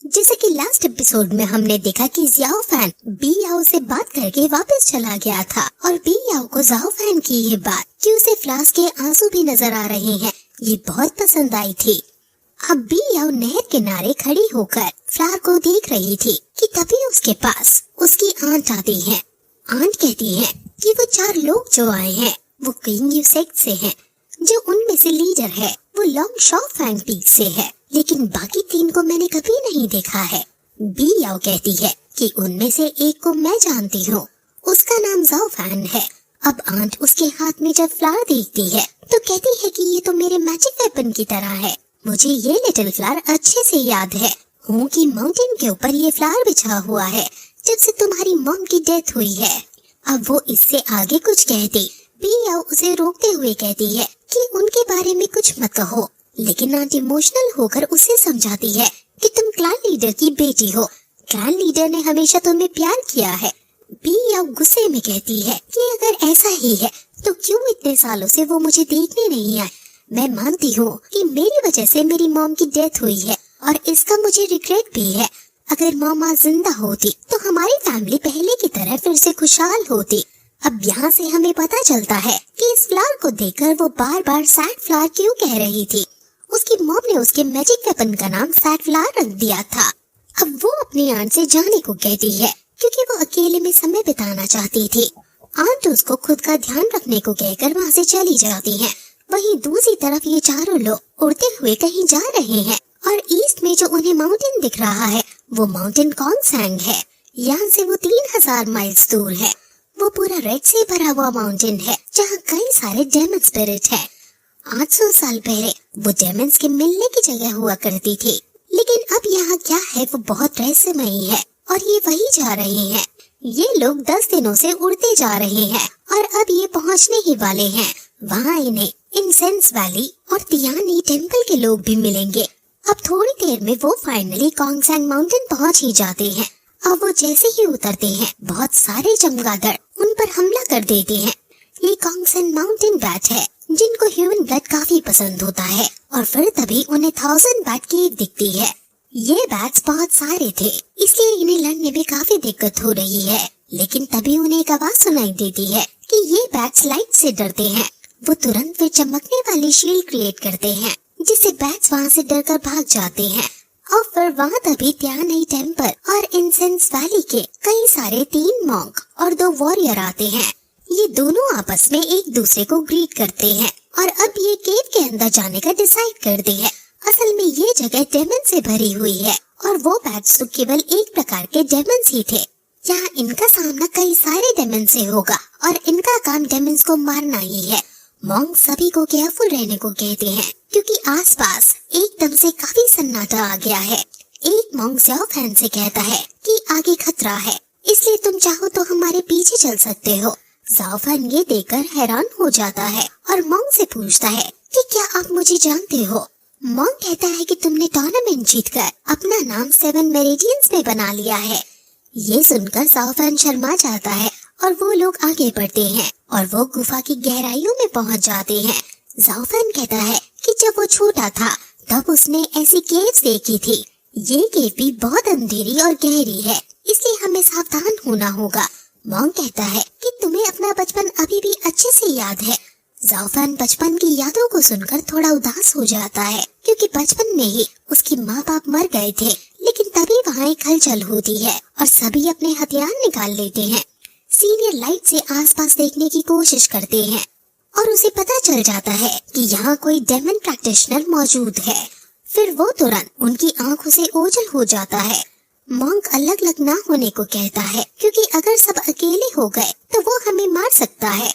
जैसे कि last episode में हमने देखा कि ज़ाओ फैन बी याओ से बात करके वापस चला गया था और बी याओ को ज़ाओ फैन की ये बात कि उसे फ्लास्क के आंसू भी नजर आ रहे हैं ये बहुत पसंद आई थी। अब बी याओ नहर किनारे खड़ी होकर फ्लावर को देख रही थी कि तभी उसके पास उसकी आंट आती है। आंट कहती है कि वो 4 लोग जो आए हैं वो क्वीन यू सेक्ट से हैं, जो उनमें से लीडर है वो लॉन्ग शॉ फैंग पीक से है, लेकिन बाकी 3 को मैंने कभी नहीं देखा है। बी याओ कहती है कि उनमें से एक को मैं जानती हूँ, उसका नाम ज़ाओ फैन है। अब आंट उसके हाथ में जब फ्लावर देखती है तो कहती है कि ये तो मेरे मैजिक वेपन की तरह है। मुझे ये लिटिल फ्लावर अच्छे से याद है हूँ कि माउंटेन के ऊपर ये फ्लावर बिछा हुआ है जब से तुम्हारी मॉम की डेथ हुई है। अब वो इससे आगे कुछ कहती, बी याओ उसे रोकते हुए कहती है कि उनके बारे में कुछ मत कहो, लेकिन आंट इमोशनल होकर उसे समझाती है कि तुम क्लैन लीडर की बेटी हो, क्लैन लीडर ने हमेशा तुम्हें प्यार किया है। बी याओ गुस्से में कहती है कि अगर ऐसा ही है तो क्यों इतने सालों से वो मुझे देखने नहीं आए। मैं मानती हूँ कि मेरी वजह से मेरी मॉम की डेथ हुई है और इसका मुझे रिग्रेट भी है। अगर मॉम आज जिंदा होती तो हमारी फैमिली पहले की तरह फिर से खुशहाल होती। अब यहाँ से हमें पता चलता है कि इस फ्लावर को देखकर वो बार बार सैड फ्लावर क्यों कह रही थी। उसकी मॉम ने उसके मैजिक वेपन का नाम सैड फ्लावर रख दिया था। अब वो अपनी आंट से जाने को कहती है क्योंकि वो अकेले में समय बिताना चाहती थी। आंट उसको खुद का ध्यान रखने को कहकर वहाँ से चली जाती है। वहीं दूसरी तरफ ये 4 लोग उड़ते हुए कहीं जा रहे हैं और ईस्ट में जो उन्हें माउंटेन दिख रहा है वो माउंटेन कॉन्गसैंग है। यहाँ से वो 3000 माइल्स दूर है। वो पूरा रेड से भरा हुआ माउंटेन है जहाँ कई सारे डेमन स्पिरिट है। 800 साल पहले वो डेमन्स के मिलने की जगह हुआ करती थी, लेकिन अब यहाँ क्या है वो बहुत रहस्यमयी है और ये वही जा रहे हैं। ये लोग 10 दिनों से उड़ते जा रहे हैं और अब ये पहुँचने ही वाले हैं। वहाँ इन्हें इंसेंस वैली और तियानी टेम्पल के लोग भी मिलेंगे। अब थोड़ी देर में वो फाइनली कॉन्गसैंग माउंटेन पहुँच ही जाते हैं। अब वो जैसे ही उतरते हैं बहुत सारे चमगादड़ उन पर हमला कर देते हैं। ये कॉन्गसैंग माउंटेन बैट है जिनको ह्यूमन ब्लड काफी पसंद होता है और फिर तभी उन्हें 1000 बैट केव दिखती है। ये बैट्स बहुत सारे थे इसलिए इन्हें लड़ने में काफी दिक्कत हो रही है, लेकिन तभी उन्हें एक आवाज सुनाई देती है कि ये बैट्स लाइट से डरते हैं। वो तुरंत फिर चमकने वाली शील्ड क्रिएट करते हैं जिससे बैट्स वहाँ से डरकर भाग जाते हैं। और फिर वहाँ तभी त्यानई टेम्पल और इंसेंस वैली के कई सारे 3 मॉन्क और 2 वॉरियर आते हैं। ये दोनों आपस में एक दूसरे को ग्रीट करते हैं और अब ये केव के अंदर जाने का डिसाइड करते हैं। असल में ये जगह डेमन से भरी हुई है और वो बैट्स तो केवल एक प्रकार के डेमन्स ही थे। यहाँ इनका सामना कई सारे डेमन से होगा और इनका काम डेमन्स को मारना ही है। मॉन्क सभी को केयरफुल रहने को कहते हैं क्योंकि आसपास एकदम से काफी सन्नाटा आ गया है। एक मॉन्क ज़ाओ फैन से कहता है कि आगे खतरा है, इसलिए तुम चाहो तो हमारे पीछे चल सकते हो। ज़ाओ फैन ये देखकर हैरान हो जाता है और मॉन्क से पूछता है कि क्या आप मुझे जानते हो। मॉन्क कहता है कि तुमने टूर्नामेंट जीतकर अपना नाम 7 मेरिडियंस में बना लिया है। ये सुनकर ज़ाओ फैन शर्मा जाता है और वो लोग आगे बढ़ते हैं और वो गुफा की गहराइयों में पहुंच जाते हैं। ज़ाओ फैन कहता है कि जब वो छोटा था तब उसने ऐसी केव्स देखी थी। ये केव भी बहुत अंधेरी और गहरी है, इसलिए हमें सावधान होना होगा। मॉन्क कहता है कि तुम्हें अपना बचपन अभी भी अच्छे से याद है। ज़ाओ फैन बचपन की यादों को सुनकर थोड़ा उदास हो जाता है क्योंकि बचपन में ही उसकी माँ बाप मर गए थे, लेकिन तभी वहाँ एक हलचल होती है और सभी अपने हथियार निकाल लेते हैं। सीनियर लाइट से आसपास देखने की कोशिश करते हैं और उसे पता चल जाता है कि यहाँ कोई डेमन प्रैक्टिशनर मौजूद है। फिर वो तुरंत उनकी आंखों से ओझल हो जाता है। मॉन्क अलग अलग ना होने को कहता है क्योंकि अगर सब अकेले हो गए तो वो हमें मार सकता है।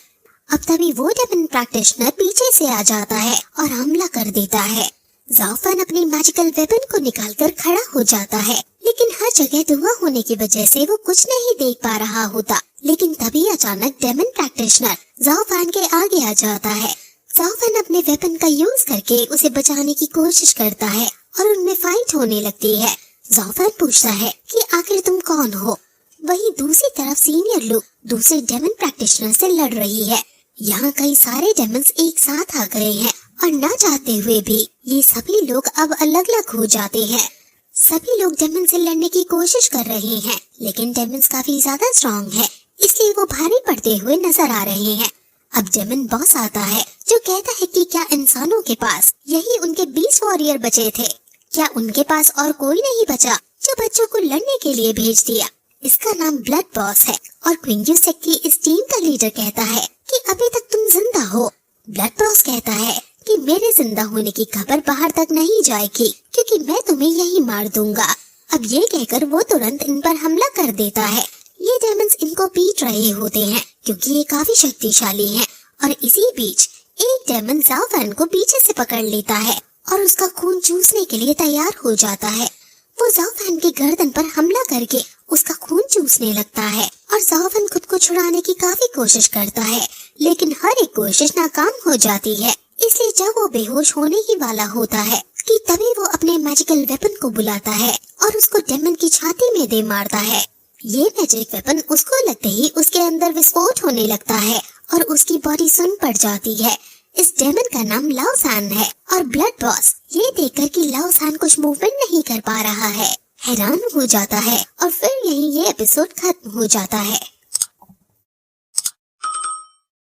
अब तभी वो डेमन प्रैक्टिशनर पीछे से आ जाता है और हमला कर देता है। ज़ाओ फैन अपनी मैजिकल वेपन को निकालकर खड़ा हो जाता है, लेकिन हर जगह धुआं होने की वजह से वो कुछ नहीं देख पा रहा होता। लेकिन तभी अचानक डेमन प्रैक्टिशनर ज़ाओ फैन के आगे आ जाता है। ज़ाओ फैन अपने वेपन का यूज करके उसे बचाने की कोशिश करता है और उनमें फाइट होने लगती है। ज़ाओ फैन पूछता है कि आखिर तुम कौन हो। वहीं दूसरी तरफ सीनियर लोग दूसरे डेमन प्रैक्टिशनर से लड़ रही है। यहाँ कई सारे डेमन्स एक साथ आ गए हैं और न चाहते हुए भी ये सभी लोग अब अलग अलग हो जाते हैं। सभी लोग डेमन से लड़ने की कोशिश कर रहे हैं, लेकिन डेमन काफी ज्यादा स्ट्रॉन्ग है, इसलिए वो भारी पड़ते हुए नजर आ रहे हैं। अब डेमन बॉस आता है जो कहता है कि क्या इंसानों के पास यही उनके 20 वॉरियर बचे थे? क्या उनके पास और कोई नहीं बचा जो बच्चों को लड़ने के लिए भेज दिया? इसका नाम ब्लड बॉस है और क्वीन यूसेक की इस टीम का लीडर कहता है कि अभी तक तुम जिंदा हो। ब्लड बॉस कहता है कि मेरे जिंदा होने की खबर बाहर तक नहीं जाएगी क्योंकि मैं तुम्हें यही मार दूंगा। अब ये कहकर वो तुरंत इन पर हमला कर देता है। ये डेमन्स इनको पीट रहे होते हैं क्योंकि ये काफी शक्तिशाली हैं। और इसी बीच एक डेमन ज़ाओ फैन को पीछे से पकड़ लेता है और उसका खून चूसने के लिए तैयार हो जाता है। वो ज़ाओ फैन की गर्दन पर हमला करके उसका खून चूसने लगता है और ज़ाओ फैन खुद को छुड़ाने की काफी कोशिश करता है, लेकिन हर एक कोशिश नाकाम हो जाती है। इसलिए जब वो बेहोश होने ही वाला होता है कि तभी वो अपने मैजिकल वेपन को बुलाता है और उसको डेमन की छाती में दे मारता है। ये मैजिक वेपन उसको लगते ही उसके अंदर विस्फोट होने लगता है और उसकी बॉडी सुन पड़ जाती है। इस डेमन का नाम लाओ सान है और ब्लड बॉस ये देखकर कि लाओ सान कुछ मूवमेंट नहीं कर पा रहा है हैरान हो जाता है और फिर यहीं ये एपिसोड खत्म हो जाता है।